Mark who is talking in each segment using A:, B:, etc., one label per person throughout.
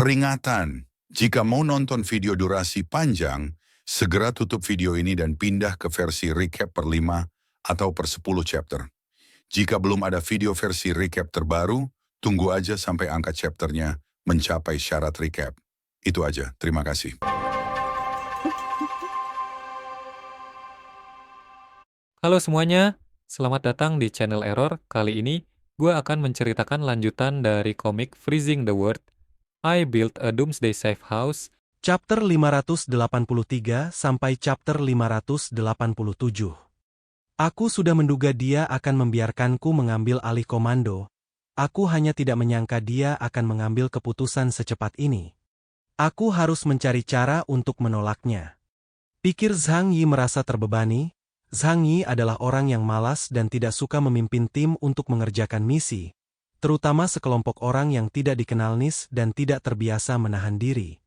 A: Peringatan, jika mau nonton video durasi panjang, segera tutup video ini dan pindah ke versi recap per 5 atau per 10 chapter. Jika belum ada video versi recap terbaru, tunggu aja sampai angka chapternya mencapai syarat recap. Itu aja, terima kasih.
B: Halo semuanya, selamat datang di channel Error. Kali ini, gue akan menceritakan lanjutan dari komik Freezing the World, I Built a Doomsday Safe House,
C: Chapter 583 sampai chapter 587. Aku sudah menduga dia akan membiarkanku mengambil alih komando. Aku hanya tidak menyangka dia akan mengambil keputusan secepat ini. Aku harus mencari cara untuk menolaknya. Pikir Zhang Yi merasa terbebani. Zhang Yi adalah orang yang malas dan tidak suka memimpin tim untuk mengerjakan misi, terutama sekelompok orang yang tidak dikenal Nis dan tidak terbiasa menahan diri.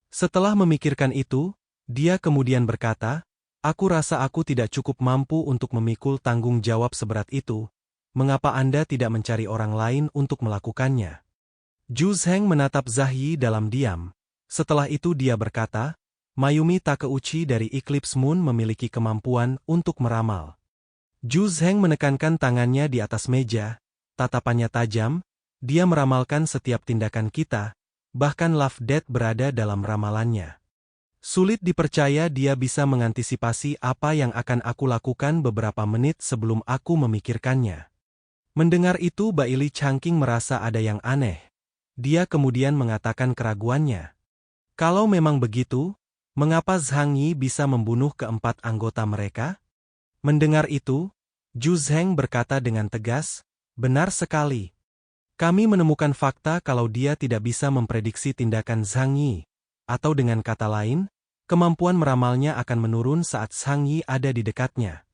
C: Setelah memikirkan itu, dia kemudian berkata, "Aku rasa aku tidak cukup mampu untuk memikul tanggung jawab seberat itu. Mengapa Anda tidak mencari orang lain untuk melakukannya?" Zhu Zheng menatap Zhang Yi dalam diam. Setelah itu dia berkata, "Mayumi Takeuchi dari Eclipse Moon memiliki kemampuan untuk meramal." Zhu Zheng menekankan tangannya di atas meja, tatapannya tajam, dia meramalkan setiap tindakan kita, bahkan Love Death berada dalam ramalannya. Sulit dipercaya dia bisa mengantisipasi apa yang akan aku lakukan beberapa menit sebelum aku memikirkannya. Mendengar itu Baili Changqing merasa ada yang aneh. Dia kemudian mengatakan keraguannya. Kalau memang begitu, mengapa Zhang Yi bisa membunuh keempat anggota mereka? Mendengar itu, Zhu Zheng berkata dengan tegas, "Benar sekali. Kami menemukan fakta kalau dia tidak bisa memprediksi tindakan Zhang Yi. Atau dengan kata lain, kemampuan meramalnya akan menurun saat Zhang Yi ada di dekatnya."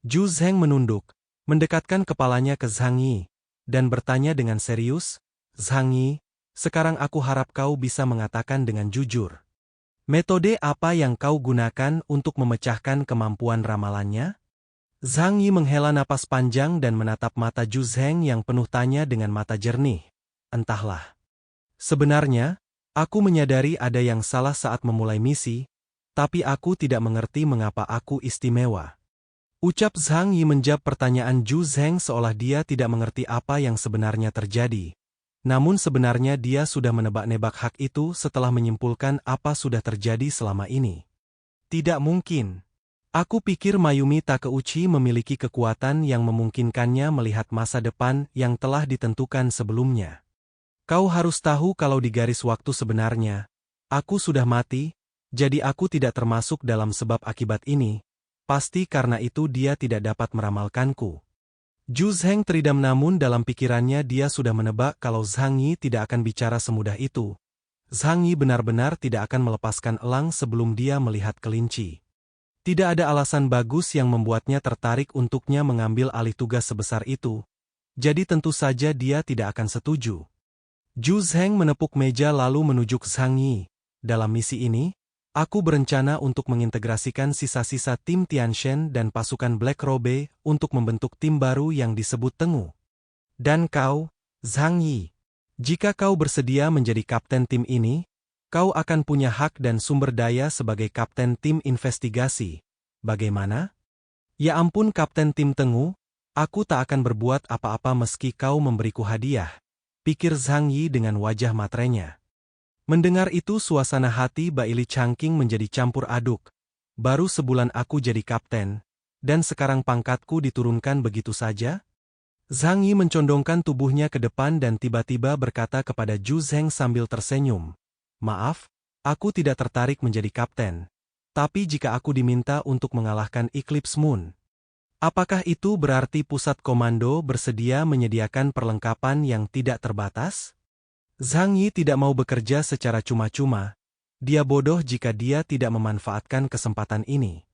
C: Zhu Zheng menunduk, mendekatkan kepalanya ke Zhang Yi, dan bertanya dengan serius, "Zhang Yi, sekarang aku harap kau bisa mengatakan dengan jujur. Metode apa yang kau gunakan untuk memecahkan kemampuan ramalannya?" Zhang Yi menghela napas panjang dan menatap mata Zhu Zheng yang penuh tanya dengan mata jernih. "Entahlah. Sebenarnya, aku menyadari ada yang salah saat memulai misi, tapi aku tidak mengerti mengapa aku istimewa." Ucap Zhang Yi menjawab pertanyaan Zhu Zheng seolah dia tidak mengerti apa yang sebenarnya terjadi. Namun sebenarnya dia sudah menebak-nebak hak itu setelah menyimpulkan apa sudah terjadi selama ini. "Tidak mungkin. Aku pikir Mayumi Takeuchi memiliki kekuatan yang memungkinkannya melihat masa depan yang telah ditentukan sebelumnya. Kau harus tahu kalau di garis waktu sebenarnya, aku sudah mati, jadi aku tidak termasuk dalam sebab akibat ini. Pasti karena itu dia tidak dapat meramalkanku." Zhu Zheng teridam namun dalam pikirannya dia sudah menebak kalau Zhang Yi tidak akan bicara semudah itu. Zhang Yi benar-benar tidak akan melepaskan elang sebelum dia melihat kelinci. Tidak ada alasan bagus yang membuatnya tertarik untuknya mengambil alih tugas sebesar itu. Jadi tentu saja dia tidak akan setuju. Zhu Zheng menepuk meja lalu menunjuk Zhang Yi. "Dalam misi ini, aku berencana untuk mengintegrasikan sisa-sisa tim Tianshen dan pasukan Black Robe untuk membentuk tim baru yang disebut Tengu. Dan kau, Zhang Yi, jika kau bersedia menjadi kapten tim ini, kau akan punya hak dan sumber daya sebagai kapten tim investigasi. Bagaimana?" "Ya ampun kapten tim Tengu, aku tak akan berbuat apa-apa meski kau memberiku hadiah," pikir Zhang Yi dengan wajah matrenya. Mendengar itu suasana hati Baili Changqing menjadi campur aduk. Baru sebulan aku jadi kapten, dan sekarang pangkatku diturunkan begitu saja? Zhang Yi mencondongkan tubuhnya ke depan dan tiba-tiba berkata kepada Zhu Zheng sambil tersenyum, "Maaf, aku tidak tertarik menjadi kapten. Tapi jika aku diminta untuk mengalahkan Eclipse Moon, apakah itu berarti pusat komando bersedia menyediakan perlengkapan yang tidak terbatas?" Zhang Yi tidak mau bekerja secara cuma-cuma. Dia bodoh jika dia tidak memanfaatkan kesempatan ini.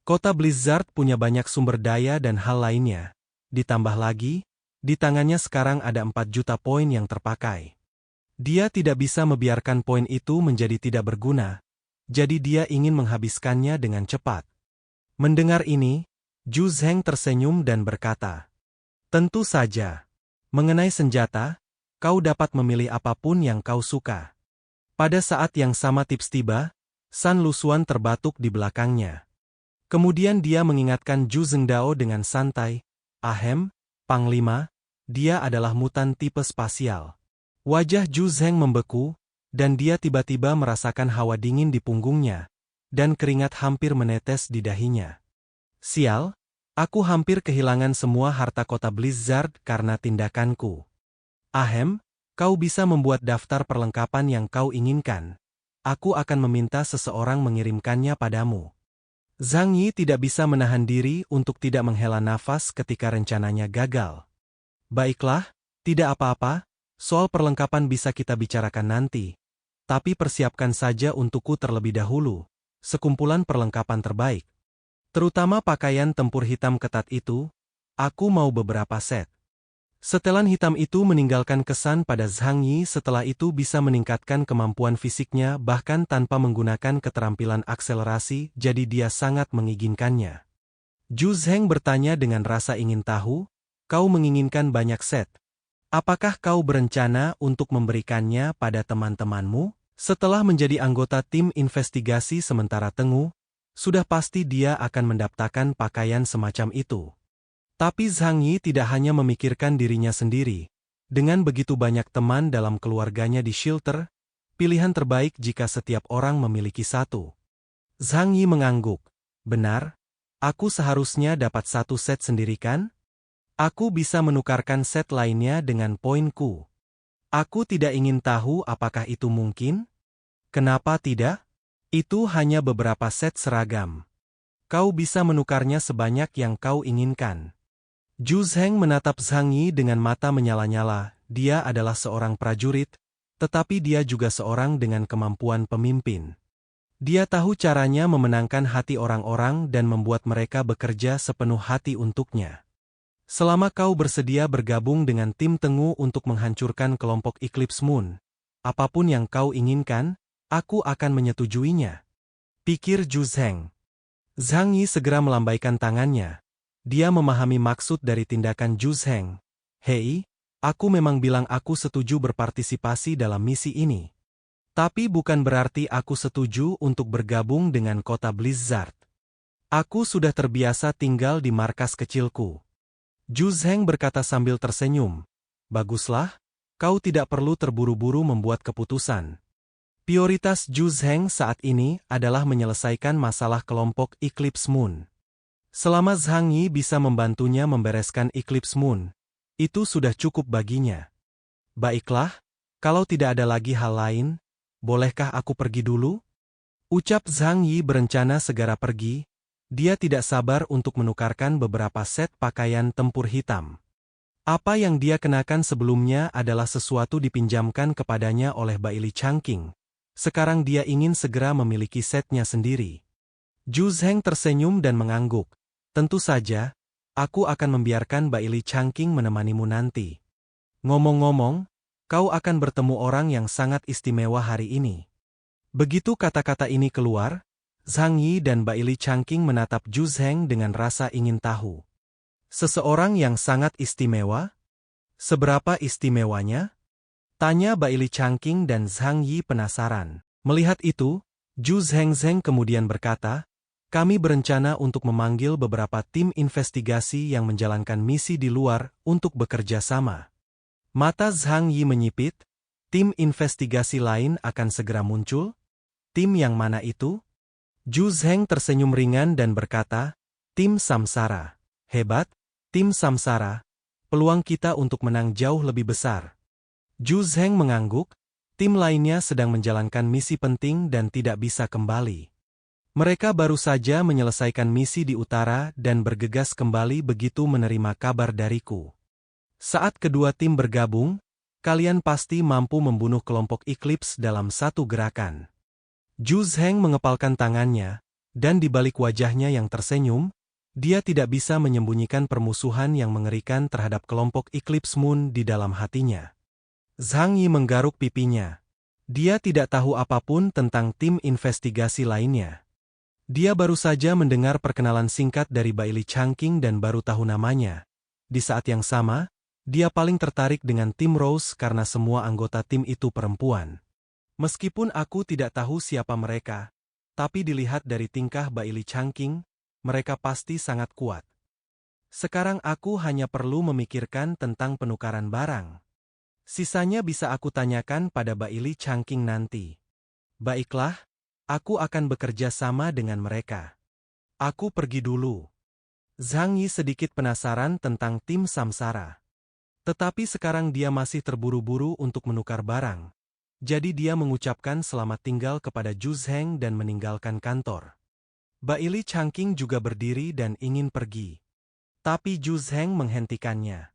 C: Kota Blizzard punya banyak sumber daya dan hal lainnya. Ditambah lagi, di tangannya sekarang ada 4 juta poin yang terpakai. Dia tidak bisa membiarkan poin itu menjadi tidak berguna, jadi dia ingin menghabiskannya dengan cepat. Mendengar ini, Zhu Zheng tersenyum dan berkata, "Tentu saja. Mengenai senjata, kau dapat memilih apapun yang kau suka. Pada saat yang sama tips tiba, San Lusuan terbatuk di belakangnya. Kemudian dia mengingatkan Zhu Zhengdao dengan santai, "Ahem, Panglima, dia adalah mutan tipe spasial." Wajah Zhu Zheng membeku, dan dia tiba-tiba merasakan hawa dingin di punggungnya, dan keringat hampir menetes di dahinya. "Sial, aku hampir kehilangan semua harta kota Blizzard karena tindakanku." "Ahem, kau bisa membuat daftar perlengkapan yang kau inginkan. Aku akan meminta seseorang mengirimkannya padamu." Zhang Yi tidak bisa menahan diri untuk tidak menghela nafas ketika rencananya gagal. "Baiklah, tidak apa-apa, soal perlengkapan bisa kita bicarakan nanti. Tapi persiapkan saja untukku terlebih dahulu, sekumpulan perlengkapan terbaik. Terutama pakaian tempur hitam ketat itu, aku mau beberapa set." Setelan hitam itu meninggalkan kesan pada Zhang Yi, setelah itu bisa meningkatkan kemampuan fisiknya bahkan tanpa menggunakan keterampilan akselerasi, jadi dia sangat menginginkannya. Zhu Zheng bertanya dengan rasa ingin tahu, "Kau menginginkan banyak set? Apakah kau berencana untuk memberikannya pada teman-temanmu?" Setelah menjadi anggota tim investigasi sementara Tengu, sudah pasti dia akan mendapatkan pakaian semacam itu. Tapi Zhang Yi tidak hanya memikirkan dirinya sendiri. Dengan begitu banyak teman dalam keluarganya di shelter, pilihan terbaik jika setiap orang memiliki satu. Zhang Yi mengangguk. "Benar, aku seharusnya dapat satu set sendiri kan? Aku bisa menukarkan set lainnya dengan poinku. Aku tidak ingin tahu apakah itu mungkin? Kenapa tidak? Itu hanya beberapa set seragam. Kau bisa menukarnya sebanyak yang kau inginkan." Zhu Zheng menatap Zhang Yi dengan mata menyala-nyala. Dia adalah seorang prajurit, tetapi dia juga seorang dengan kemampuan pemimpin. Dia tahu caranya memenangkan hati orang-orang dan membuat mereka bekerja sepenuh hati untuknya. "Selama kau bersedia bergabung dengan tim Tengu untuk menghancurkan kelompok Eclipse Moon, apapun yang kau inginkan, aku akan menyetujuinya," pikir Zhu Zheng. Zhang Yi segera melambaikan tangannya. Dia memahami maksud dari tindakan Zhu Zheng. "Hei, aku memang bilang aku setuju berpartisipasi dalam misi ini. Tapi bukan berarti aku setuju untuk bergabung dengan kota Blizzard. Aku sudah terbiasa tinggal di markas kecilku." Zhu Zheng berkata sambil tersenyum. "Baguslah, kau tidak perlu terburu-buru membuat keputusan." Prioritas Zhu Zheng saat ini adalah menyelesaikan masalah kelompok Eclipse Moon. Selama Zhang Yi bisa membantunya membereskan Eclipse Moon, itu sudah cukup baginya. "Baiklah, kalau tidak ada lagi hal lain, bolehkah aku pergi dulu?" Ucap Zhang Yi berencana segera pergi. Dia tidak sabar untuk menukarkan beberapa set pakaian tempur hitam. Apa yang dia kenakan sebelumnya adalah sesuatu dipinjamkan kepadanya oleh Baili Changqing. Sekarang dia ingin segera memiliki setnya sendiri. Zhu Zheng tersenyum dan mengangguk. "Tentu saja, aku akan membiarkan Baili Changqing menemanimu nanti. Ngomong-ngomong, kau akan bertemu orang yang sangat istimewa hari ini." Begitu kata-kata ini keluar, Zhang Yi dan Baili Changqing menatap Zhu Zheng dengan rasa ingin tahu. "Seseorang yang sangat istimewa? Seberapa istimewanya?" tanya Baili Changqing dan Zhang Yi penasaran. Melihat itu, Zhu Zheng kemudian berkata, "Kami berencana untuk memanggil beberapa tim investigasi yang menjalankan misi di luar untuk bekerja sama." Mata Zhang Yi menyipit. "Tim investigasi lain akan segera muncul? Tim yang mana itu?" Zhu Zheng tersenyum ringan dan berkata, "Tim Samsara." "Hebat, tim Samsara. Peluang kita untuk menang jauh lebih besar." Zhu Zheng mengangguk. Tim lainnya sedang menjalankan misi penting dan tidak bisa kembali. Mereka baru saja menyelesaikan misi di utara dan bergegas kembali begitu menerima kabar dariku. Saat kedua tim bergabung, kalian pasti mampu membunuh kelompok Eclipse dalam satu gerakan." Zhu Zheng mengepalkan tangannya, dan di balik wajahnya yang tersenyum, dia tidak bisa menyembunyikan permusuhan yang mengerikan terhadap kelompok Eclipse Moon di dalam hatinya. Zhang Yi menggaruk pipinya. Dia tidak tahu apapun tentang tim investigasi lainnya. Dia baru saja mendengar perkenalan singkat dari Baili Changqing dan baru tahu namanya. Di saat yang sama, dia paling tertarik dengan tim Rose karena semua anggota tim itu perempuan. Meskipun aku tidak tahu siapa mereka, tapi dilihat dari tingkah Bailey Changqing, mereka pasti sangat kuat. Sekarang aku hanya perlu memikirkan tentang penukaran barang. Sisanya bisa aku tanyakan pada Bailey Changqing nanti. Baiklah, aku akan bekerja sama dengan mereka. Aku pergi dulu. Zhang Yi sedikit penasaran tentang tim Samsara. Tetapi sekarang dia masih terburu-buru untuk menukar barang. Jadi dia mengucapkan selamat tinggal kepada Zhu Zheng dan meninggalkan kantor. Bailey Changqing juga berdiri dan ingin pergi. Tapi Zhu Zheng menghentikannya.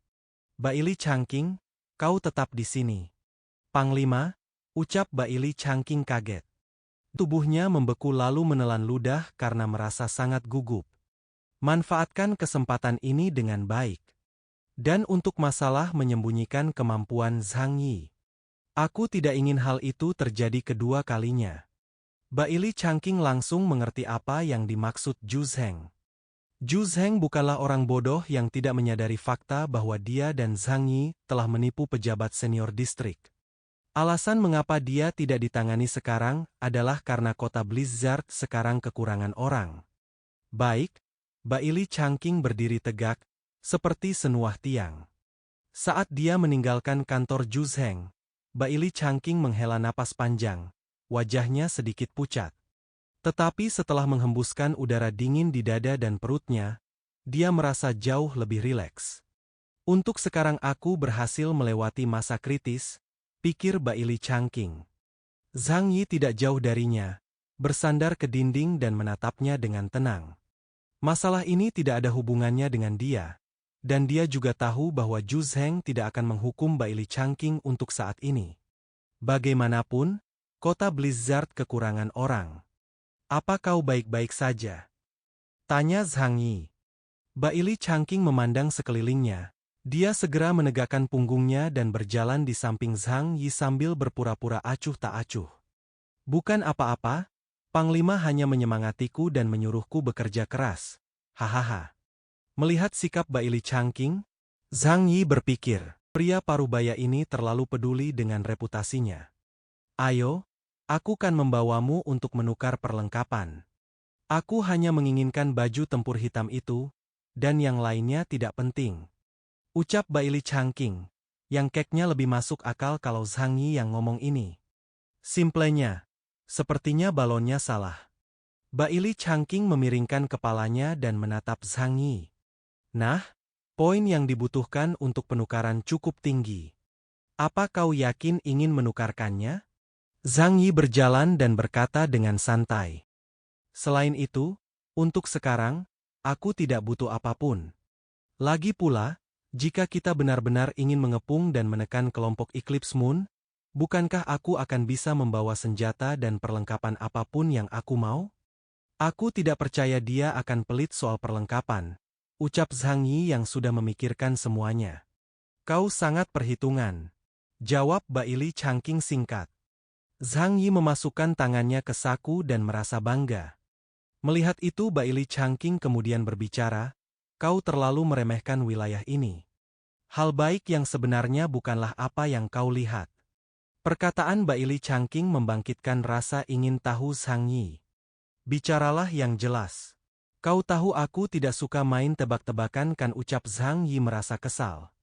C: Bailey Changqing, kau tetap di sini. Panglima, ucap Bailey Changqing kaget. Tubuhnya membeku lalu menelan ludah karena merasa sangat gugup. Manfaatkan kesempatan ini dengan baik. Dan untuk masalah menyembunyikan kemampuan Zhang Yi. Aku tidak ingin hal itu terjadi kedua kalinya. Bailey Changqing langsung mengerti apa yang dimaksud Zhu Zheng. Zhu Zheng bukanlah orang bodoh yang tidak menyadari fakta bahwa dia dan Zhang Yi telah menipu pejabat senior distrik. Alasan mengapa dia tidak ditangani sekarang adalah karena kota Blizzard sekarang kekurangan orang. Baik, Bailey Changqing berdiri tegak, seperti senuah tiang. Saat dia meninggalkan kantor Zhu Zheng, Bailey Changqing menghela napas panjang, wajahnya sedikit pucat. Tetapi setelah menghembuskan udara dingin di dada dan perutnya, dia merasa jauh lebih rileks. Untuk sekarang aku berhasil melewati masa kritis, pikir Bailey Changqing. Zhang Yi tidak jauh darinya, bersandar ke dinding dan menatapnya dengan tenang. Masalah ini tidak ada hubungannya dengan dia, dan dia juga tahu bahwa Zhu Zheng tidak akan menghukum Bailey Changqing untuk saat ini. Bagaimanapun, kota Blizzard kekurangan orang. Apa kau baik-baik saja? Tanya Zhang Yi. Bailey Changqing memandang sekelilingnya. Dia segera menegakkan punggungnya dan berjalan di samping Zhang Yi sambil berpura-pura acuh tak acuh. Bukan apa-apa, Panglima hanya menyemangatiku dan menyuruhku bekerja keras. Hahaha. Melihat sikap Bailey Changqing, Zhang Yi berpikir, pria parubaya ini terlalu peduli dengan reputasinya. Ayo, aku kan membawamu untuk menukar perlengkapan. Aku hanya menginginkan baju tempur hitam itu, dan yang lainnya tidak penting. Ucap Bailey Changqing, yang keknya lebih masuk akal kalau Zhang Yi yang ngomong ini. Simplenya, sepertinya balonnya salah. Bailey Changqing memiringkan kepalanya dan menatap Zhang Yi. Nah, poin yang dibutuhkan untuk penukaran cukup tinggi. Apa kau yakin ingin menukarkannya? Zhang Yi berjalan dan berkata dengan santai. Selain itu, untuk sekarang, aku tidak butuh apapun. Lagi pula, jika kita benar-benar ingin mengepung dan menekan kelompok Eclipse Moon, bukankah aku akan bisa membawa senjata dan perlengkapan apapun yang aku mau? Aku tidak percaya dia akan pelit soal perlengkapan, ucap Zhang Yi yang sudah memikirkan semuanya. Kau sangat perhitungan, jawab Bailey Changqing singkat. Zhang Yi memasukkan tangannya ke saku dan merasa bangga. Melihat itu Bailey Changqing kemudian berbicara, kau terlalu meremehkan wilayah ini. Hal baik yang sebenarnya bukanlah apa yang kau lihat. Perkataan Bailey Changqing membangkitkan rasa ingin tahu Zhang Yi. Bicaralah yang jelas. Kau tahu aku tidak suka main tebak-tebakan kan ucap Zhang Yi merasa kesal.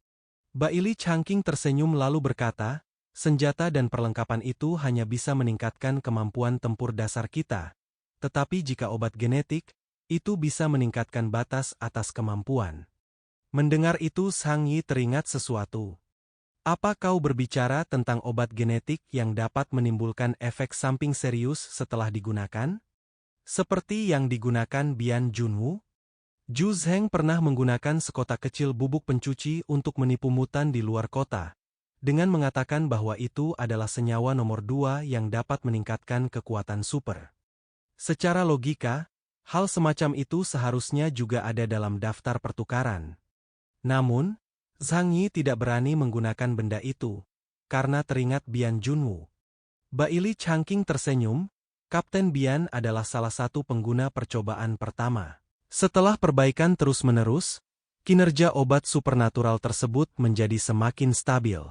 C: Bailey Changqing tersenyum lalu berkata, senjata dan perlengkapan itu hanya bisa meningkatkan kemampuan tempur dasar kita. Tetapi jika obat genetik, itu bisa meningkatkan batas atas kemampuan. Mendengar itu Zhang Yi teringat sesuatu. Apa kau berbicara tentang obat genetik yang dapat menimbulkan efek samping serius setelah digunakan? Seperti yang digunakan Bian Junwu? Zhu Zheng pernah menggunakan sekotak kecil bubuk pencuci untuk menipu mutan di luar kota, dengan mengatakan bahwa itu adalah senyawa nomor 2 yang dapat meningkatkan kekuatan super. Secara logika, hal semacam itu seharusnya juga ada dalam daftar pertukaran. Namun, Zhang Yi tidak berani menggunakan benda itu, karena teringat Bian Junwu. Bailey Changqing tersenyum, Kapten Bian adalah salah satu pengguna percobaan pertama. Setelah perbaikan terus-menerus, kinerja obat supernatural tersebut menjadi semakin stabil.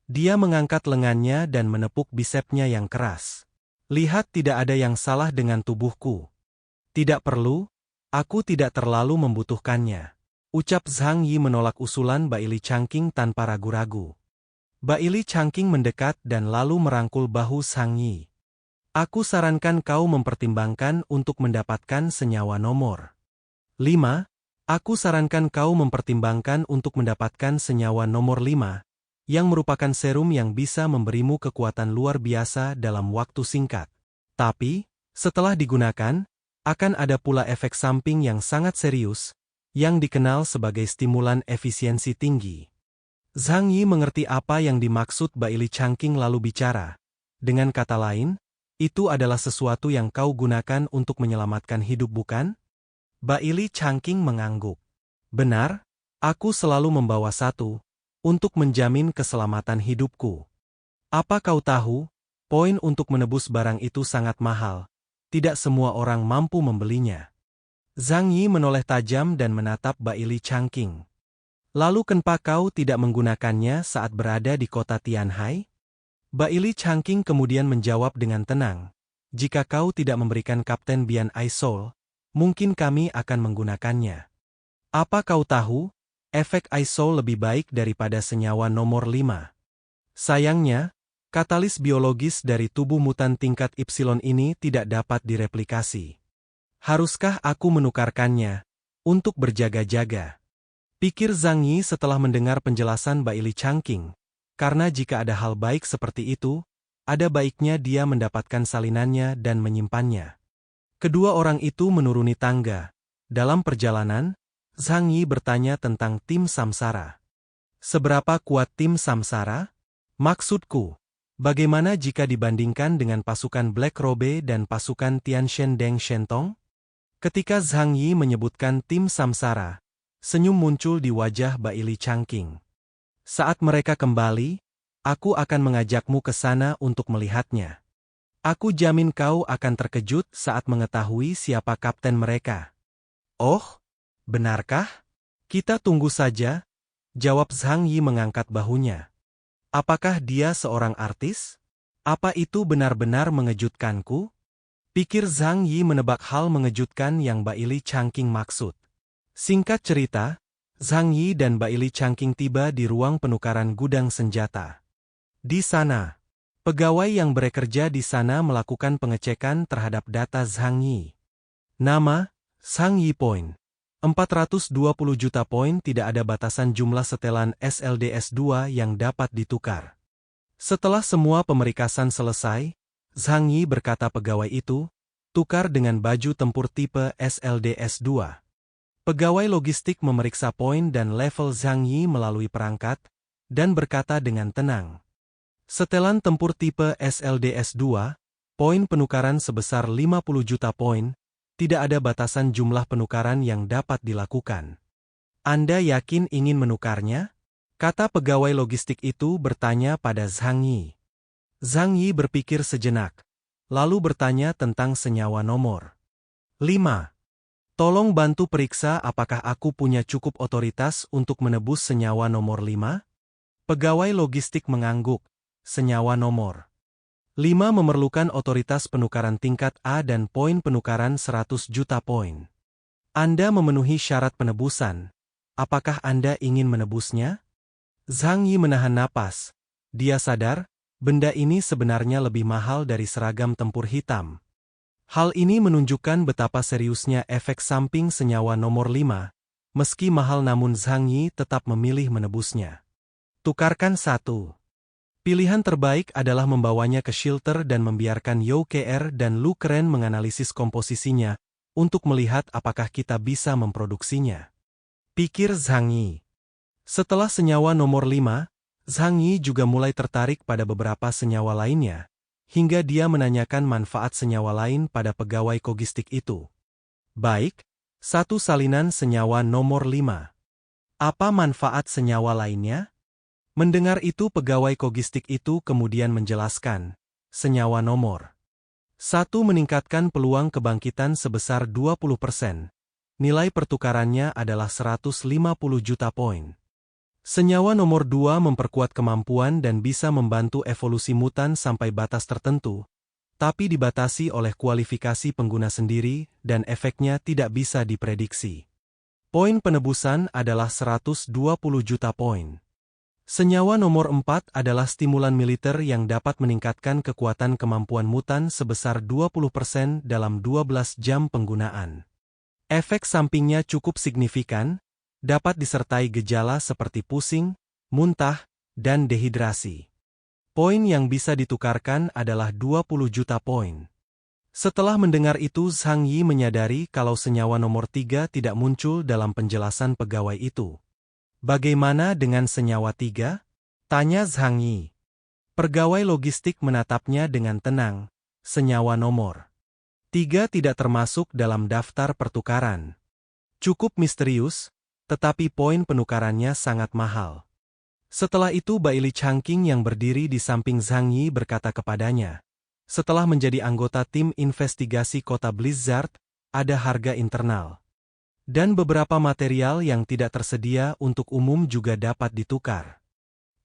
C: Dia mengangkat lengannya dan menepuk bisepnya yang keras. Lihat, tidak ada yang salah dengan tubuhku. Tidak perlu, aku tidak terlalu membutuhkannya. Ucap Zhang Yi menolak usulan Baili Changqing tanpa ragu-ragu. Baili Changqing mendekat dan lalu merangkul bahu Zhang Yi. Aku sarankan kau mempertimbangkan untuk mendapatkan senyawa nomor 5. Aku sarankan kau mempertimbangkan untuk mendapatkan senyawa nomor 5, yang merupakan serum yang bisa memberimu kekuatan luar biasa dalam waktu singkat. Tapi, setelah digunakan, akan ada pula efek samping yang sangat serius, yang dikenal sebagai stimulan efisiensi tinggi. Zhang Yi mengerti apa yang dimaksud Baili Changqing lalu bicara. Dengan kata lain, itu adalah sesuatu yang kau gunakan untuk menyelamatkan hidup, bukan? Baili Changqing mengangguk. Benar, aku selalu membawa satu, untuk menjamin keselamatan hidupku. Apa kau tahu, poin untuk menebus barang itu sangat mahal. Tidak semua orang mampu membelinya. Zhang Yi menoleh tajam dan menatap Baili Changqing. Lalu kenapa kau tidak menggunakannya saat berada di kota Tianhai? Baili Changqing kemudian menjawab dengan tenang. Jika kau tidak memberikan Kapten Bian Ai Soul, mungkin kami akan menggunakannya. Apa kau tahu? Efek Ai Soul lebih baik daripada senyawa nomor 5. Sayangnya, katalis biologis dari tubuh mutan tingkat Y ini tidak dapat direplikasi. Haruskah aku menukarkannya untuk berjaga-jaga? Pikir Zhang Yi setelah mendengar penjelasan Baili Changqing. Karena jika ada hal baik seperti itu, ada baiknya dia mendapatkan salinannya dan menyimpannya. Kedua orang itu menuruni tangga. Dalam perjalanan, Zhang Yi bertanya tentang tim Samsara. Seberapa kuat tim Samsara? Maksudku, bagaimana jika dibandingkan dengan pasukan Black Robe dan pasukan Tianshen Deng Shentong? Ketika Zhang Yi menyebutkan tim Samsara, senyum muncul di wajah Baili Changqing. Saat mereka kembali, aku akan mengajakmu ke sana untuk melihatnya. Aku jamin kau akan terkejut saat mengetahui siapa kapten mereka. Oh? Benarkah? Kita tunggu saja, jawab Zhang Yi mengangkat bahunya. Apakah dia seorang artis? Apa itu benar-benar mengejutkanku? Pikir Zhang Yi menebak hal mengejutkan yang Baili Changqing maksud. Singkat cerita, Zhang Yi dan Baili Changqing tiba di ruang penukaran gudang senjata. Di sana, pegawai yang bekerja di sana melakukan pengecekan terhadap data Zhang Yi. Nama, Zhang Yi Point. 420 juta poin, tidak ada batasan jumlah setelan SLDS2 yang dapat ditukar. Setelah semua pemerikasan selesai, Zhang Yi berkata pegawai itu, tukar dengan baju tempur tipe SLDS2. Pegawai logistik memeriksa poin dan level Zhang Yi melalui perangkat, dan berkata dengan tenang. Setelan tempur tipe SLDS2, poin penukaran sebesar 50 juta poin, tidak ada batasan jumlah penukaran yang dapat dilakukan. Anda yakin ingin menukarnya? Kata pegawai logistik itu bertanya pada Zhang Yi. Zhang Yi berpikir sejenak, lalu bertanya tentang senyawa nomor 5. Tolong bantu periksa apakah aku punya cukup otoritas untuk menebus senyawa nomor 5? Pegawai logistik mengangguk. Senyawa nomor 5 memerlukan otoritas penukaran tingkat A dan poin penukaran 100 juta poin. Anda memenuhi syarat penebusan. Apakah Anda ingin menebusnya? Zhang Yi menahan napas. Dia sadar, benda ini sebenarnya lebih mahal dari seragam tempur hitam. Hal ini menunjukkan betapa seriusnya efek samping senyawa nomor 5. Meski mahal namun Zhang Yi tetap memilih menebusnya. Tukarkan satu. Pilihan terbaik adalah membawanya ke shelter dan membiarkan Yao Kr dan Lu Keren menganalisis komposisinya, untuk melihat apakah kita bisa memproduksinya. Pikir Zhang Yi. Setelah senyawa nomor 5, Zhang Yi juga mulai tertarik pada beberapa senyawa lainnya, hingga dia menanyakan manfaat senyawa lain pada pegawai logistik itu. Baik, satu salinan senyawa nomor 5. Apa manfaat senyawa lainnya? Mendengar itu pegawai logistik itu kemudian menjelaskan, senyawa nomor 1 meningkatkan peluang kebangkitan sebesar 20%. Nilai pertukarannya adalah 150 juta poin. Senyawa nomor 2 memperkuat kemampuan dan bisa membantu evolusi mutan sampai batas tertentu, tapi dibatasi oleh kualifikasi pengguna sendiri dan efeknya tidak bisa diprediksi. Poin penebusan adalah 120 juta poin. Senyawa nomor 4 adalah stimulan militer yang dapat meningkatkan kekuatan kemampuan mutan sebesar 20% dalam 12 jam penggunaan. Efek sampingnya cukup signifikan, dapat disertai gejala seperti pusing, muntah, dan dehidrasi. Poin yang bisa ditukarkan adalah 20 juta poin. Setelah mendengar itu, Zhang Yi menyadari kalau senyawa nomor 3 tidak muncul dalam penjelasan pegawai itu. Bagaimana dengan senyawa 3? Tanya Zhang Yi. Pegawai logistik menatapnya dengan tenang. Senyawa nomor 3 tidak termasuk dalam daftar pertukaran. Cukup misterius, tetapi poin penukarannya sangat mahal. Setelah itu Bailey Changqing yang berdiri di samping Zhang Yi berkata kepadanya, setelah menjadi anggota tim investigasi kota Blizzard, ada harga internal. Dan beberapa material yang tidak tersedia untuk umum juga dapat ditukar.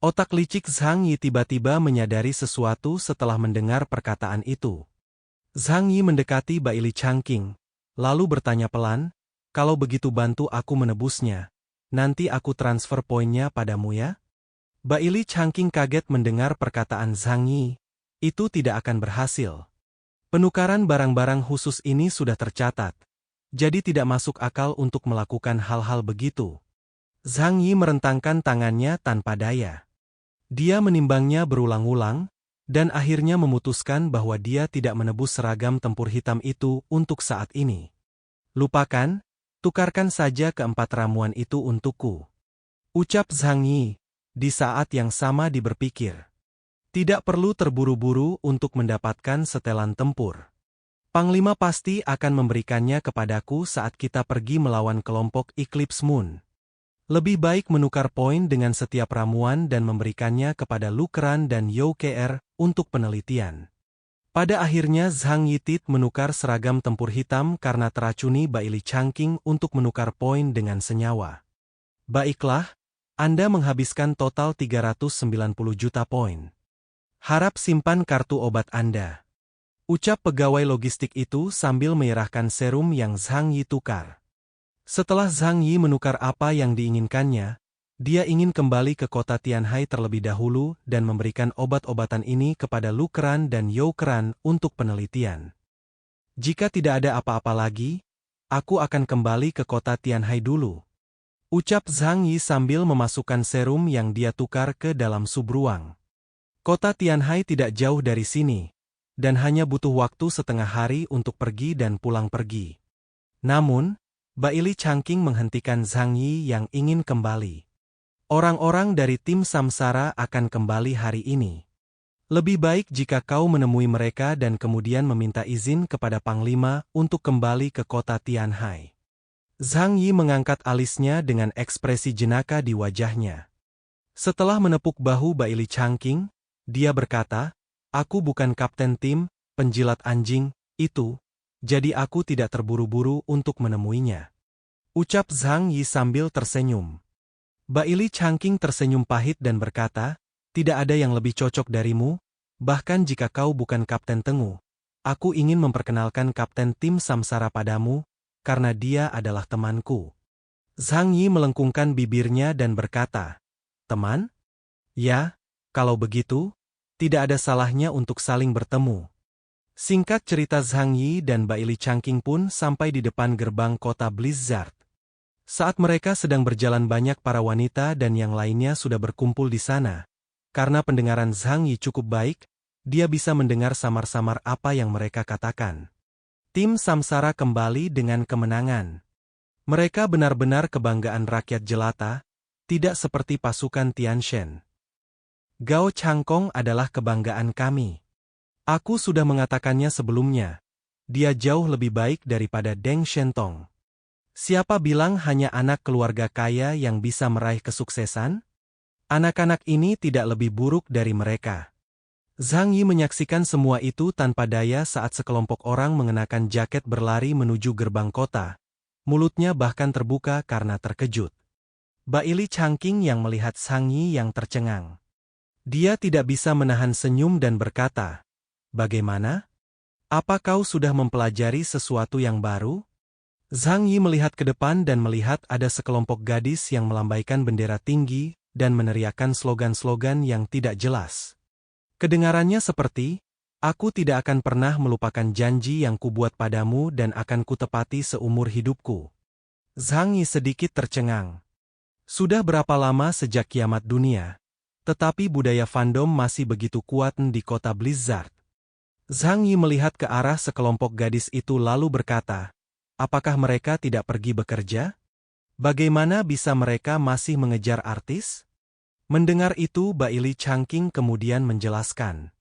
C: Otak licik Zhang Yi tiba-tiba menyadari sesuatu setelah mendengar perkataan itu. Zhang Yi mendekati Bailey Changqing, lalu bertanya pelan, kalau begitu bantu aku menebusnya, nanti aku transfer poinnya padamu ya? Bailey Changqing kaget mendengar perkataan Zhang Yi, itu tidak akan berhasil. Penukaran barang-barang khusus ini sudah tercatat, jadi tidak masuk akal untuk melakukan hal-hal begitu. Zhang Yi merentangkan tangannya tanpa daya. Dia menimbangnya berulang-ulang, dan akhirnya memutuskan bahwa dia tidak menebus seragam tempur hitam itu untuk saat ini. Lupakan, tukarkan saja keempat ramuan itu untukku. Ucap Zhang Yi, di saat yang sama dia berpikir. Tidak perlu terburu-buru untuk mendapatkan setelan tempur. Panglima pasti akan memberikannya kepadaku saat kita pergi melawan kelompok Eclipse Moon. Lebih baik menukar poin dengan setiap ramuan dan memberikannya kepada Lukran dan Youker untuk penelitian. Pada akhirnya Zhang Yi menukar seragam tempur hitam karena teracuni Bailey Changqing untuk menukar poin dengan senyawa. Baiklah, Anda menghabiskan total 390 juta poin. Harap simpan kartu obat Anda. Ucap pegawai logistik itu sambil menyerahkan serum yang Zhang Yi tukar. Setelah Zhang Yi menukar apa yang diinginkannya, dia ingin kembali ke kota Tianhai terlebih dahulu dan memberikan obat-obatan ini kepada Lukran dan Youker untuk penelitian. Jika tidak ada apa-apa lagi, aku akan kembali ke kota Tianhai dulu. Ucap Zhang Yi sambil memasukkan serum yang dia tukar ke dalam subruang. Kota Tianhai tidak jauh dari sini, dan hanya butuh waktu setengah hari untuk pergi dan pulang pergi. Namun, Bailey Changqing menghentikan Zhang Yi yang ingin kembali. Orang-orang dari tim Samsara akan kembali hari ini. Lebih baik jika kau menemui mereka dan kemudian meminta izin kepada Panglima untuk kembali ke kota Tianhai. Zhang Yi mengangkat alisnya dengan ekspresi jenaka di wajahnya. Setelah menepuk bahu Bailey Changqing, dia berkata, aku bukan kapten tim, penjilat anjing, itu, jadi aku tidak terburu-buru untuk menemuinya. Ucap Zhang Yi sambil tersenyum. Bailey Changqing tersenyum pahit dan berkata, tidak ada yang lebih cocok darimu, bahkan jika kau bukan kapten Tengu. Aku ingin memperkenalkan kapten tim Samsara padamu, karena dia adalah temanku. Zhang Yi melengkungkan bibirnya dan berkata, teman? Ya, kalau begitu, tidak ada salahnya untuk saling bertemu. Singkat cerita Zhang Yi dan Bailey Changqing pun sampai di depan gerbang kota Blizzard. Saat mereka sedang berjalan banyak para wanita dan yang lainnya sudah berkumpul di sana. Karena pendengaran Zhang Yi cukup baik, dia bisa mendengar samar-samar apa yang mereka katakan. Tim Samsara kembali dengan kemenangan. Mereka benar-benar kebanggaan rakyat jelata, tidak seperti pasukan Tianshan. Gao Changkong adalah kebanggaan kami. Aku sudah mengatakannya sebelumnya. Dia jauh lebih baik daripada Deng Shentong. Siapa bilang hanya anak keluarga kaya yang bisa meraih kesuksesan? Anak-anak ini tidak lebih buruk dari mereka. Zhang Yi menyaksikan semua itu tanpa daya saat sekelompok orang mengenakan jaket berlari menuju gerbang kota. Mulutnya bahkan terbuka karena terkejut. Bailey Changqing yang melihat Zhang Yi yang tercengang. Dia tidak bisa menahan senyum dan berkata, "Bagaimana? Apa kau sudah mempelajari sesuatu yang baru?" Zhang Yi melihat ke depan dan melihat ada sekelompok gadis yang melambaikan bendera tinggi dan meneriakkan slogan-slogan yang tidak jelas. Kedengarannya seperti, "Aku tidak akan pernah melupakan janji yang kubuat padamu dan akan kutepati seumur hidupku." Zhang Yi sedikit tercengang. Sudah berapa lama sejak kiamat dunia, tetapi budaya fandom masih begitu kuat di kota Blizzard. Zhang Yi melihat ke arah sekelompok gadis itu lalu berkata, "Apakah mereka tidak pergi bekerja? Bagaimana bisa mereka masih mengejar artis?" Mendengar itu Bailey Changqing kemudian menjelaskan.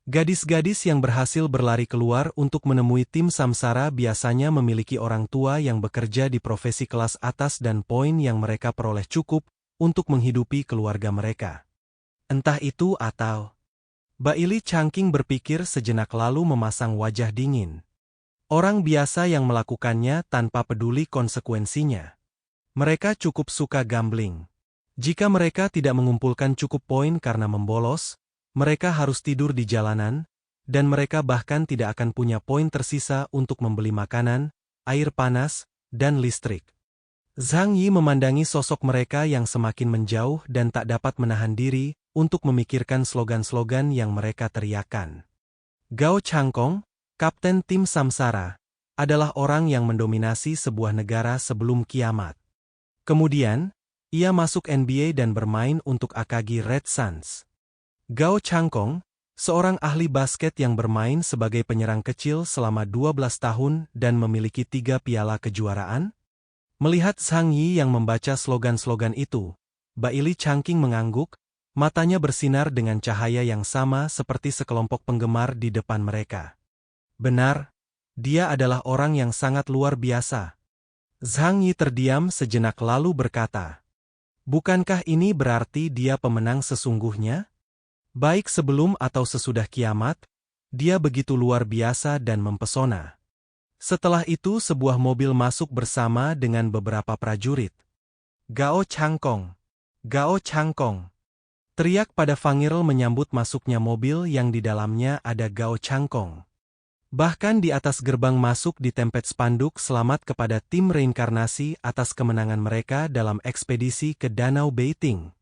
C: Gadis-gadis yang berhasil berlari keluar untuk menemui tim Samsara biasanya memiliki orang tua yang bekerja di profesi kelas atas dan poin yang mereka peroleh cukup untuk menghidupi keluarga mereka. Entah itu atau... Bailey Changqing berpikir sejenak lalu memasang wajah dingin. Orang biasa yang melakukannya tanpa peduli konsekuensinya. Mereka cukup suka gambling. Jika mereka tidak mengumpulkan cukup poin karena membolos, mereka harus tidur di jalanan, dan mereka bahkan tidak akan punya poin tersisa untuk membeli makanan, air panas, dan listrik. Zhang Yi memandangi sosok mereka yang semakin menjauh dan tak dapat menahan diri untuk memikirkan slogan-slogan yang mereka teriakkan. Gao Changqing, kapten tim Samsara, adalah orang yang mendominasi sebuah negara sebelum kiamat. Kemudian, ia masuk NBA dan bermain untuk Akagi Red Suns. Gao Changqing, seorang ahli basket yang bermain sebagai penyerang kecil selama 12 tahun dan memiliki 3 piala kejuaraan. Melihat Zhang Yi yang membaca slogan-slogan itu, Bailey Changqing mengangguk, matanya bersinar dengan cahaya yang sama seperti sekelompok penggemar di depan mereka. Benar, dia adalah orang yang sangat luar biasa. Zhang Yi terdiam sejenak lalu berkata, "Bukankah ini berarti dia pemenang sesungguhnya? Baik sebelum atau sesudah kiamat, dia begitu luar biasa dan mempesona." Setelah itu sebuah mobil masuk bersama dengan beberapa prajurit. "Gao Changqing! Gao Changqing!" Teriak pada Fangirl menyambut masuknya mobil yang di dalamnya ada Gao Changqing. Bahkan di atas gerbang masuk ditempel spanduk selamat kepada tim reinkarnasi atas kemenangan mereka dalam ekspedisi ke Danau Beiting.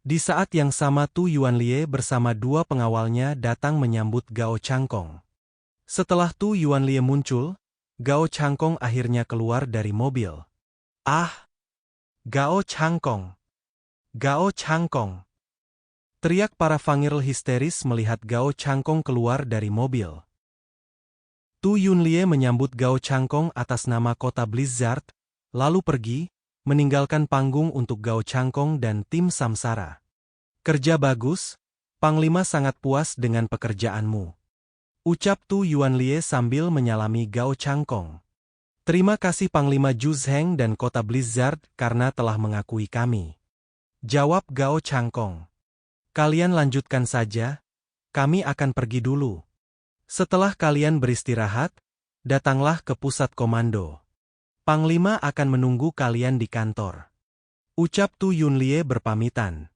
C: Di saat yang sama Tu Yuanlie bersama 2 pengawalnya datang menyambut Gao Changqing. Setelah Tu Yuanlie muncul, Gao Changqing akhirnya keluar dari mobil. "Ah! Gao Changqing! Gao Changqing!" Teriak para Fangirl histeris melihat Gao Changqing keluar dari mobil. Tu Yuanlie menyambut Gao Changqing atas nama kota Blizzard, lalu pergi, meninggalkan panggung untuk Gao Changqing dan tim Samsara. "Kerja bagus, Panglima sangat puas dengan pekerjaanmu," ucap Tu Yuanlie sambil menyalami Gao Changqing. "Terima kasih Panglima Zhu Zheng dan kota Blizzard karena telah mengakui kami," jawab Gao Changqing. "Kalian lanjutkan saja, kami akan pergi dulu. Setelah kalian beristirahat, datanglah ke pusat komando. Panglima akan menunggu kalian di kantor," ucap Tu Yuanlie berpamitan.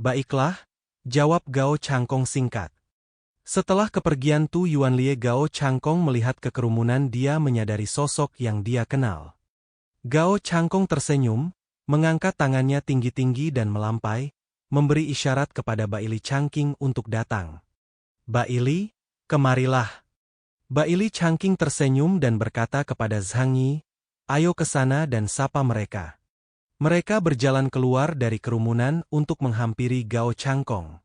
C: "Baiklah," jawab Gao Changqing singkat. Setelah kepergian Tu Yuanlie, Gao Changqing melihat ke kerumunan. Dia menyadari sosok yang dia kenal. Gao Changqing tersenyum, mengangkat tangannya tinggi-tinggi dan melampai, memberi isyarat kepada Bailey Changqing untuk datang. "Bailey, kemarilah." Bailey Changqing tersenyum dan berkata kepada Zhang Yi, "Ayo ke sana dan sapa mereka." Mereka berjalan keluar dari kerumunan untuk menghampiri Gao Changqing.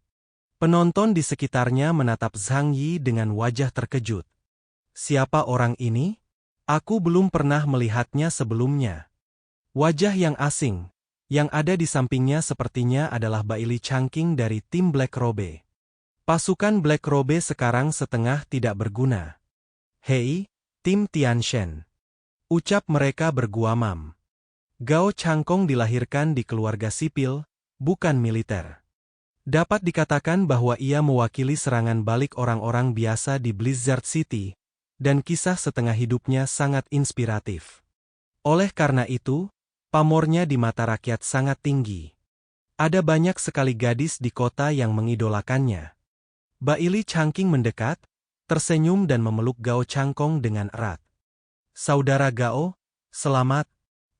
C: Penonton di sekitarnya menatap Zhang Yi dengan wajah terkejut. "Siapa orang ini? Aku belum pernah melihatnya sebelumnya." Wajah yang asing, yang ada di sampingnya sepertinya adalah Bailey Changqing dari tim Black Robe. Pasukan Black Robe sekarang setengah tidak berguna. "Hei, tim Tianshan," ucap mereka berguamam. Gao Changqing dilahirkan di keluarga sipil, bukan militer. Dapat dikatakan bahwa ia mewakili serangan balik orang-orang biasa di Blizzard City, dan kisah setengah hidupnya sangat inspiratif. Oleh karena itu, Pamornya di mata rakyat sangat tinggi. Ada banyak sekali gadis di kota yang mengidolakannya. Baili Changqing mendekat, tersenyum dan memeluk Gao Changkong dengan erat. Saudara Gao, selamat.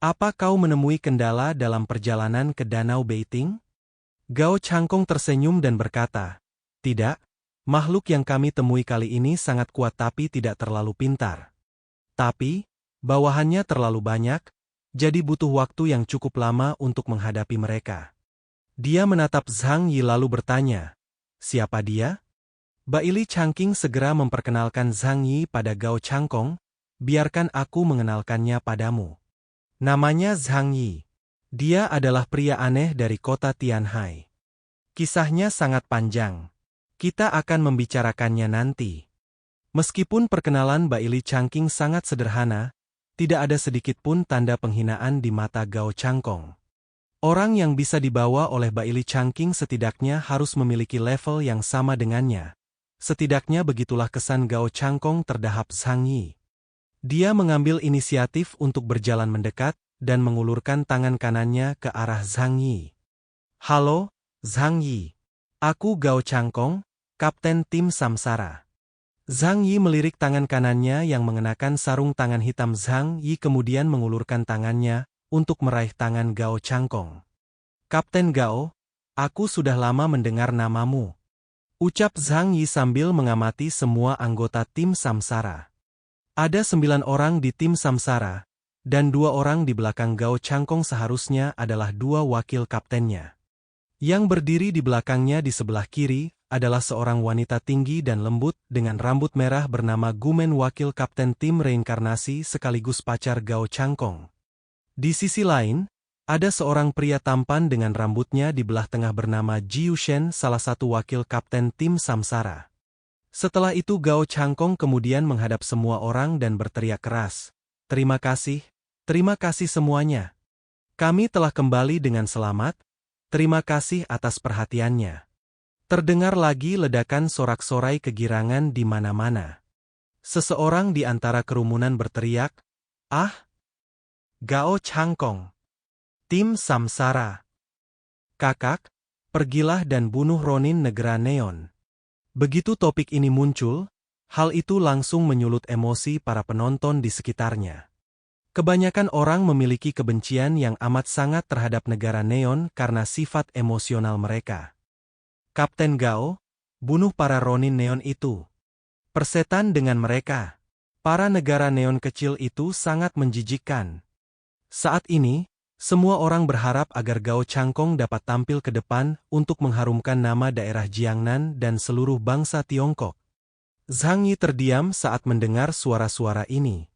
C: Apa kau menemui kendala dalam perjalanan ke Danau Beiting? Gao Changkong tersenyum dan berkata, tidak, makhluk yang kami temui kali ini sangat kuat tapi tidak terlalu pintar. Tapi, bawahannya terlalu banyak, jadi butuh waktu yang cukup lama untuk menghadapi mereka. Dia menatap Zhang Yi lalu bertanya, siapa dia? Baili Changqing segera memperkenalkan Zhang Yi pada Gao Changkong, biarkan aku mengenalkannya padamu. Namanya Zhang Yi. Dia adalah pria aneh dari kota Tianhai. Kisahnya sangat panjang. Kita akan membicarakannya nanti. Meskipun perkenalan Baili Changqing sangat sederhana, tidak ada sedikit pun tanda penghinaan di mata Gao Changkong. Orang yang bisa dibawa oleh Baili Changqing setidaknya harus memiliki level yang sama dengannya. Setidaknya begitulah kesan Gao Changkong terhadap Zhang Yi. Dia mengambil inisiatif untuk berjalan mendekat dan mengulurkan tangan kanannya ke arah Zhang Yi. Halo, Zhang Yi. Aku Gao Changkong, Kapten Tim Samsara. Zhang Yi melirik tangan kanannya yang mengenakan sarung tangan hitam. Zhang Yi kemudian mengulurkan tangannya untuk meraih tangan Gao Changkong. Kapten Gao, aku sudah lama mendengar namamu. Ucap Zhang Yi sambil mengamati semua anggota tim Samsara. Ada 9 orang di tim Samsara, dan 2 orang di belakang Gao Changkong seharusnya adalah 2 wakil kaptennya. Yang berdiri di belakangnya di sebelah kiri adalah seorang wanita tinggi dan lembut dengan rambut merah bernama Gumen, wakil kapten tim reinkarnasi sekaligus pacar Gao Changkong. Di sisi lain, ada seorang pria tampan dengan rambutnya di belah tengah bernama Jiu Shen, salah satu wakil kapten tim Samsara. Setelah itu Gao Changkong kemudian menghadap semua orang dan berteriak keras, terima kasih semuanya. Kami telah kembali dengan selamat, terima kasih atas perhatiannya. Terdengar lagi ledakan sorak-sorai kegirangan di mana-mana. Seseorang di antara kerumunan berteriak, ah! Gao Changkong! Tim Samsara! Kakak, pergilah dan bunuh Ronin Negara Neon. Begitu topik ini muncul, hal itu langsung menyulut emosi para penonton di sekitarnya. Kebanyakan orang memiliki kebencian yang amat sangat terhadap Negara Neon karena sifat emosional mereka. Kapten Gao, bunuh para Ronin Neon itu. Persetan dengan mereka. Para Negara Neon kecil itu sangat menjijikkan. Saat ini, semua orang berharap agar Gao Changkong dapat tampil ke depan untuk mengharumkan nama daerah Jiangnan dan seluruh bangsa Tiongkok. Zhang Yi terdiam saat mendengar suara-suara ini.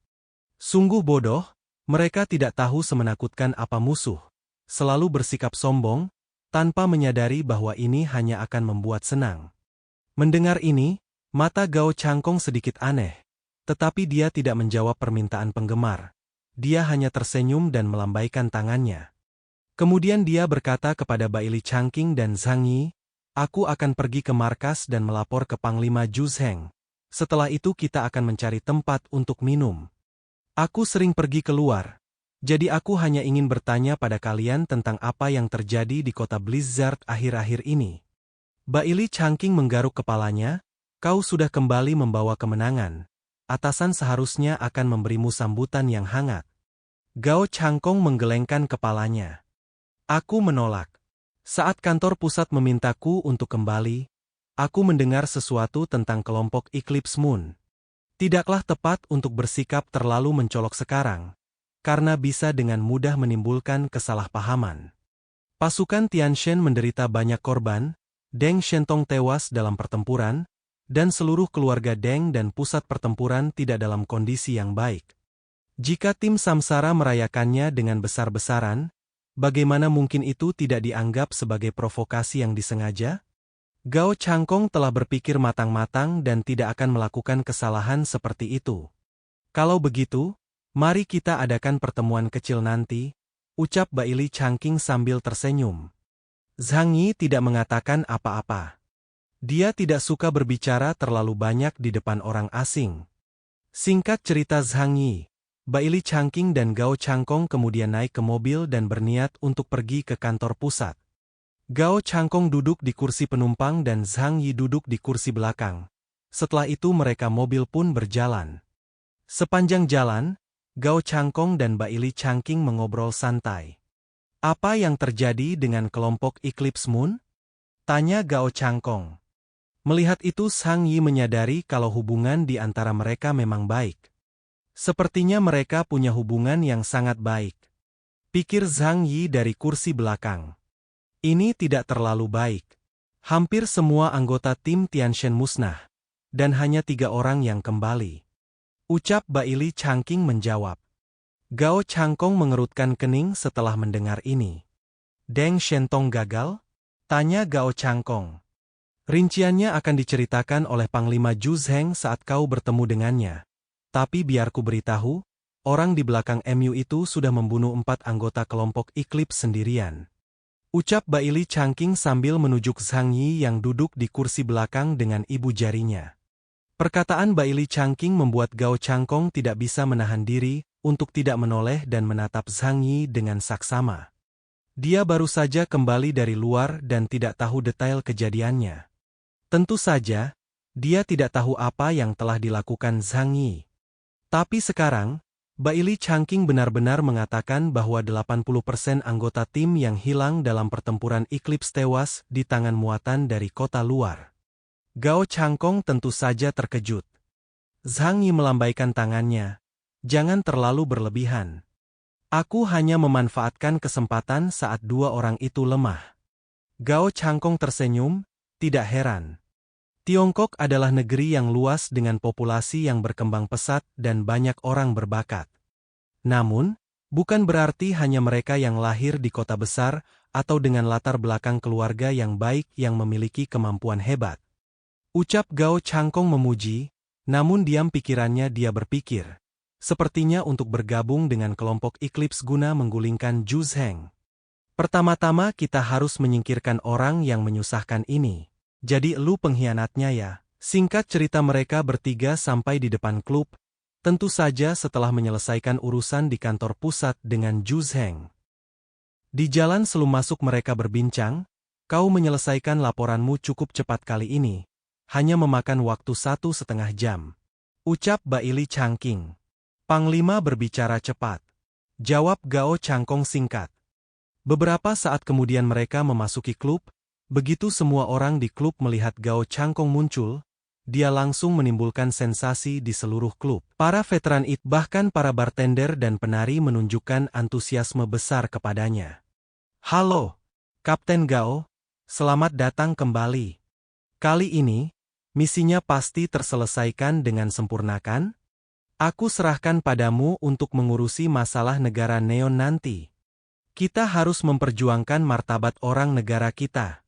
C: Sungguh bodoh, mereka tidak tahu semenakutkan apa musuh. Selalu bersikap sombong, tanpa menyadari bahwa ini hanya akan membuat senang. Mendengar ini, mata Gao Changkong sedikit aneh, tetapi dia tidak menjawab permintaan penggemar. Dia hanya tersenyum dan melambaikan tangannya. Kemudian dia berkata kepada Baili Changqing dan Zhang Yi, aku akan pergi ke markas dan melapor ke Panglima Zhu Zheng. Setelah itu kita akan mencari tempat untuk minum. Aku sering pergi keluar, jadi aku hanya ingin bertanya pada kalian tentang apa yang terjadi di kota Blizzard akhir-akhir ini. Baili Changqing menggaruk kepalanya, kau sudah kembali membawa kemenangan. Atasan seharusnya akan memberimu sambutan yang hangat. Gao Changkong menggelengkan kepalanya. Aku menolak. Saat kantor pusat memintaku untuk kembali, aku mendengar sesuatu tentang kelompok Eclipse Moon. Tidaklah tepat untuk bersikap terlalu mencolok sekarang, karena bisa dengan mudah menimbulkan kesalahpahaman. Pasukan Tianshan menderita banyak korban, Deng Shentong tewas dalam pertempuran, dan seluruh keluarga Deng dan pusat pertempuran tidak dalam kondisi yang baik. Jika tim Samsara merayakannya dengan besar-besaran, bagaimana mungkin itu tidak dianggap sebagai provokasi yang disengaja? Gao Changkong telah berpikir matang-matang dan tidak akan melakukan kesalahan seperti itu. Kalau begitu, mari kita adakan pertemuan kecil nanti, ucap Baili Changqing sambil tersenyum. Zhang Yi tidak mengatakan apa-apa. Dia tidak suka berbicara terlalu banyak di depan orang asing. Singkat cerita Zhang Yi, Baili Changqing dan Gao Changkong kemudian naik ke mobil dan berniat untuk pergi ke kantor pusat. Gao Changkong duduk di kursi penumpang dan Zhang Yi duduk di kursi belakang. Setelah itu mereka mobil pun berjalan. Sepanjang jalan, Gao Changkong dan Baili Changqing mengobrol santai. Apa yang terjadi dengan kelompok Eclipse Moon? Tanya Gao Changkong. Melihat itu Zhang Yi menyadari kalau hubungan di antara mereka memang baik. Sepertinya mereka punya hubungan yang sangat baik. Pikir Zhang Yi dari kursi belakang. Ini tidak terlalu baik. Hampir semua anggota tim Tianshan musnah. Dan hanya 3 orang yang kembali. Ucap Baili Changqing menjawab. Gao Changkong mengerutkan kening setelah mendengar ini. Deng Shentong gagal? Tanya Gao Changkong. Rinciannya akan diceritakan oleh Panglima Zhu Zheng saat kau bertemu dengannya. Tapi biar ku beritahu, orang di belakang MU itu sudah membunuh 4 anggota kelompok Eclipse sendirian. Ucap Baili Changqing sambil menunjuk Zhang Yi yang duduk di kursi belakang dengan ibu jarinya. Perkataan Baili Changqing membuat Gao Changkong tidak bisa menahan diri untuk tidak menoleh dan menatap Zhang Yi dengan saksama. Dia baru saja kembali dari luar dan tidak tahu detail kejadiannya. Tentu saja, dia tidak tahu apa yang telah dilakukan Zhang Yi. Tapi sekarang, Baili Changqing benar-benar mengatakan bahwa 80% anggota tim yang hilang dalam pertempuran Eclipse tewas di tangan muatan dari kota luar. Gao Changkong tentu saja terkejut. Zhang Yi melambaikan tangannya. Jangan terlalu berlebihan. Aku hanya memanfaatkan kesempatan saat 2 orang itu lemah. Gao Changkong tersenyum, tidak heran. Tiongkok adalah negeri yang luas dengan populasi yang berkembang pesat dan banyak orang berbakat. Namun, bukan berarti hanya mereka yang lahir di kota besar atau dengan latar belakang keluarga yang baik yang memiliki kemampuan hebat. Ucap Gao Changkong memuji, namun diam pikirannya dia berpikir. Sepertinya untuk bergabung dengan kelompok Eclipse guna menggulingkan Zhu Zheng. Pertama-tama kita harus menyingkirkan orang yang menyusahkan ini. Jadi lu pengkhianatnya ya. Singkat cerita mereka bertiga sampai di depan klub, tentu saja setelah menyelesaikan urusan di kantor pusat dengan Zhu Zheng. Di jalan sebelum masuk mereka berbincang, kau menyelesaikan laporanmu cukup cepat kali ini. Hanya memakan waktu 1,5 jam. Ucap Baili Changqing. Panglima berbicara cepat. Jawab Gao Changkong singkat. Beberapa saat kemudian mereka memasuki klub. Begitu semua orang di klub melihat Gao Changkong muncul, dia langsung menimbulkan sensasi di seluruh klub. Para veteran IT bahkan para bartender dan penari menunjukkan antusiasme besar kepadanya. Halo, Kapten Gao, selamat datang kembali. Kali ini, misinya pasti terselesaikan dengan sempurna kan? Aku serahkan padamu untuk mengurusi masalah negara Neon nanti. Kita harus memperjuangkan martabat orang negara kita.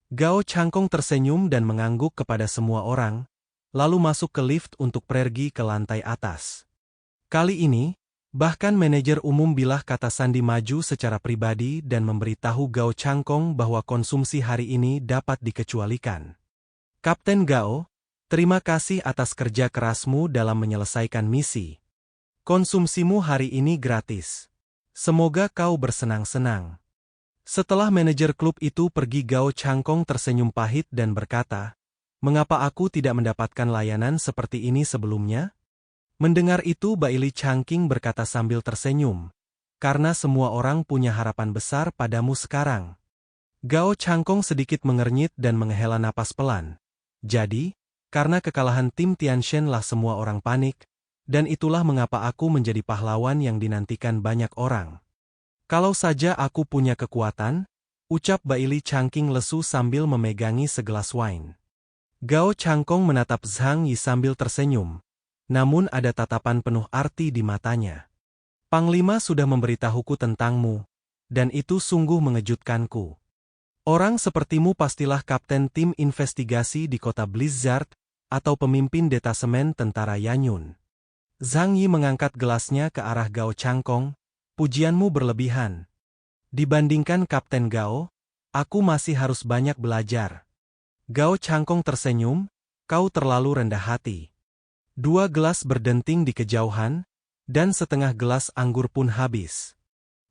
C: Gao Changkong tersenyum dan mengangguk kepada semua orang, lalu masuk ke lift untuk pergi ke lantai atas. Kali ini, bahkan manajer umum Bilah Kata Sandi maju secara pribadi dan memberitahu Gao Changkong bahwa konsumsi hari ini dapat dikecualikan. Kapten Gao, terima kasih atas kerja kerasmu dalam menyelesaikan misi. Konsumsimu hari ini gratis. Semoga kau bersenang-senang. Setelah manajer klub itu pergi, Gao Changkong tersenyum pahit dan berkata, "Mengapa aku tidak mendapatkan layanan seperti ini sebelumnya?" Mendengar itu Baili Changqing berkata sambil tersenyum, "Karena semua orang punya harapan besar padamu sekarang." Gao Changkong sedikit mengernyit dan menghela napas pelan. Jadi, karena kekalahan tim Tianshan lah semua orang panik, dan itulah mengapa aku menjadi pahlawan yang dinantikan banyak orang. Kalau saja aku punya kekuatan, ucap Baili Changqing lesu sambil memegangi segelas wine. Gao Changkong menatap Zhang Yi sambil tersenyum, namun ada tatapan penuh arti di matanya. Panglima sudah memberitahuku tentangmu, dan itu sungguh mengejutkanku. Orang sepertimu pastilah kapten tim investigasi di kota Blizzard, atau pemimpin detasemen tentara Yanyun. Zhang Yi mengangkat gelasnya ke arah Gao Changkong. Pujianmu berlebihan. Dibandingkan Kapten Gao, aku masih harus banyak belajar. Gao Changkong tersenyum, kau terlalu rendah hati. 2 gelas berdenting di kejauhan, Dan setengah gelas anggur pun habis.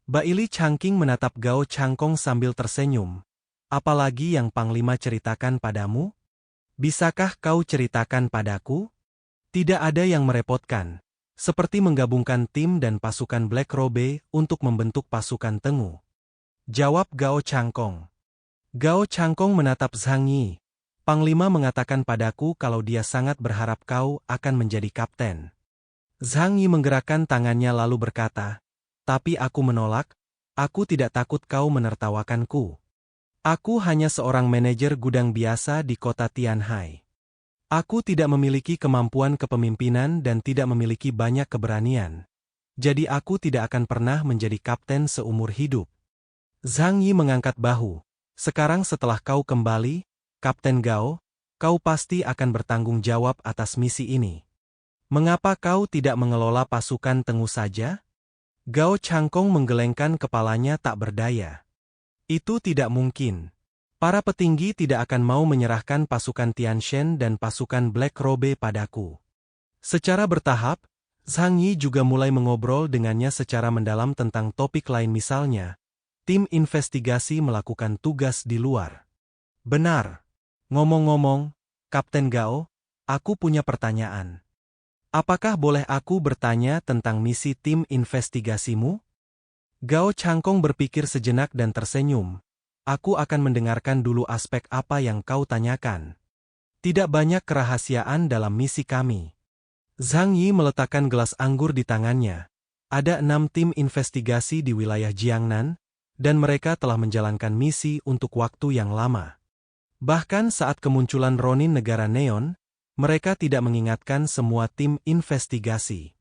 C: Baili Changqing menatap Gao Changkong sambil tersenyum. Apalagi yang Panglima ceritakan padamu? Bisakah kau ceritakan padaku? Tidak ada yang merepotkan. Seperti menggabungkan tim dan pasukan Black Robe untuk membentuk pasukan Tengu. Jawab Gao Changkong. Gao Changkong menatap Zhang Yi. Panglima mengatakan padaku kalau dia sangat berharap kau akan menjadi kapten. Zhang Yi menggerakkan tangannya lalu berkata, tapi aku menolak, aku tidak takut kau menertawakanku. Aku hanya seorang manajer gudang biasa di kota Tianhai. Aku tidak memiliki kemampuan kepemimpinan dan tidak memiliki banyak keberanian. Jadi aku tidak akan pernah menjadi kapten seumur hidup. Zhang Yi mengangkat bahu. Sekarang setelah kau kembali, Kapten Gao, kau pasti akan bertanggung jawab atas misi ini. Mengapa kau tidak mengelola pasukan Tengu saja? Gao Changkong menggelengkan kepalanya tak berdaya. Itu tidak mungkin. Para petinggi tidak akan mau menyerahkan pasukan Tianshan dan pasukan Black Robe padaku. Secara bertahap, Zhang Yi juga mulai mengobrol dengannya secara mendalam tentang topik lain misalnya, tim investigasi melakukan tugas di luar. Benar. Ngomong-ngomong, Kapten Gao, aku punya pertanyaan. Apakah boleh aku bertanya tentang misi tim investigasimu? Gao Changkong berpikir sejenak dan tersenyum. Aku akan mendengarkan dulu aspek apa yang kau tanyakan. Tidak banyak kerahasiaan dalam misi kami. Zhang Yi meletakkan gelas anggur di tangannya. Ada 6 tim investigasi di wilayah Jiangnan, dan mereka telah menjalankan misi untuk waktu yang lama. Bahkan saat kemunculan Ronin Negara Neon, mereka tidak mengingatkan semua tim investigasi.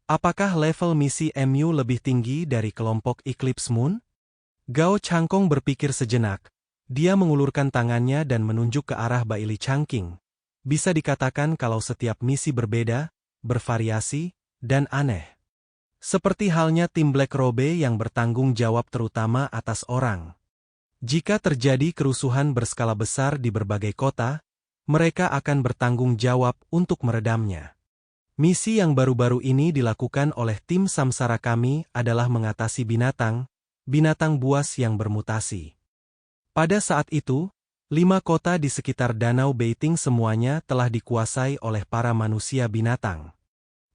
C: Apakah level misi MU lebih tinggi dari kelompok Eclipse Moon? Gao Changkong berpikir sejenak. Dia mengulurkan tangannya dan menunjuk ke arah Baili Changqing. Bisa dikatakan kalau setiap misi berbeda, bervariasi, dan aneh. Seperti halnya tim Black Robe yang bertanggung jawab terutama atas orang. Jika terjadi kerusuhan berskala besar di berbagai kota, mereka akan bertanggung jawab untuk meredamnya. Misi yang baru-baru ini dilakukan oleh tim Samsara kami adalah mengatasi binatang buas yang bermutasi. Pada saat itu, 5 kota di sekitar Danau Beiting semuanya telah dikuasai oleh para manusia binatang.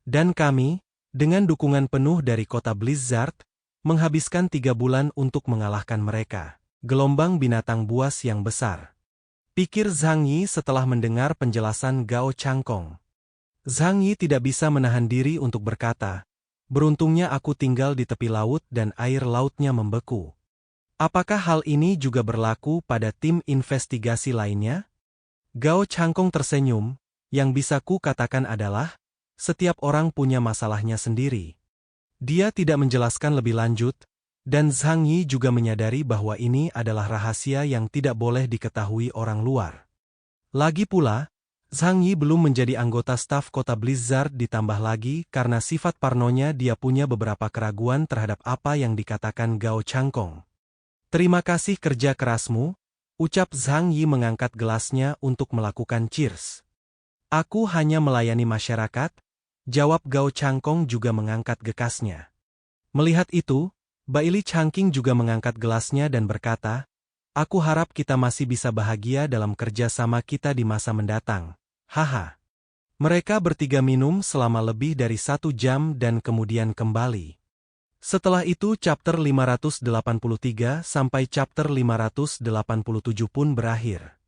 C: Dan kami, dengan dukungan penuh dari kota Blizzard, menghabiskan 3 bulan untuk mengalahkan mereka. Gelombang binatang buas yang besar. Pikir Zhang Yi setelah mendengar penjelasan Gao Changkong. Zhang Yi tidak bisa menahan diri untuk berkata, beruntungnya aku tinggal di tepi laut dan air lautnya membeku. Apakah hal ini juga berlaku pada tim investigasi lainnya? Gao Changkong tersenyum, yang bisa ku katakan adalah, setiap orang punya masalahnya sendiri. Dia tidak menjelaskan lebih lanjut, dan Zhang Yi juga menyadari bahwa ini adalah rahasia yang tidak boleh diketahui orang luar. Lagi pula, Zhang Yi belum menjadi anggota staf kota Blizzard ditambah lagi karena sifat parnonya dia punya beberapa keraguan terhadap apa yang dikatakan Gao Changkong. Terima kasih kerja kerasmu, ucap Zhang Yi mengangkat gelasnya untuk melakukan cheers. Aku hanya melayani masyarakat, jawab Gao Changkong juga mengangkat gekasnya. Melihat itu, Baili Changqing juga mengangkat gelasnya dan berkata, aku harap kita masih bisa bahagia dalam kerja sama kita di masa mendatang. Haha. Mereka bertiga minum selama lebih dari 1 jam dan kemudian kembali. Setelah itu chapter 583 sampai chapter 587 pun berakhir.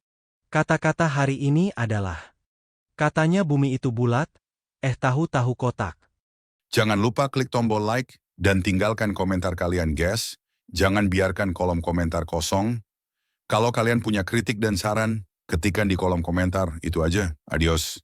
C: Kata-kata hari ini adalah, katanya bumi itu bulat, tahu-tahu kotak.
A: Jangan lupa klik tombol like dan tinggalkan komentar kalian guys. Jangan biarkan kolom komentar kosong. Kalau kalian punya kritik dan saran, ketikkan di kolom komentar. Itu aja. Adios.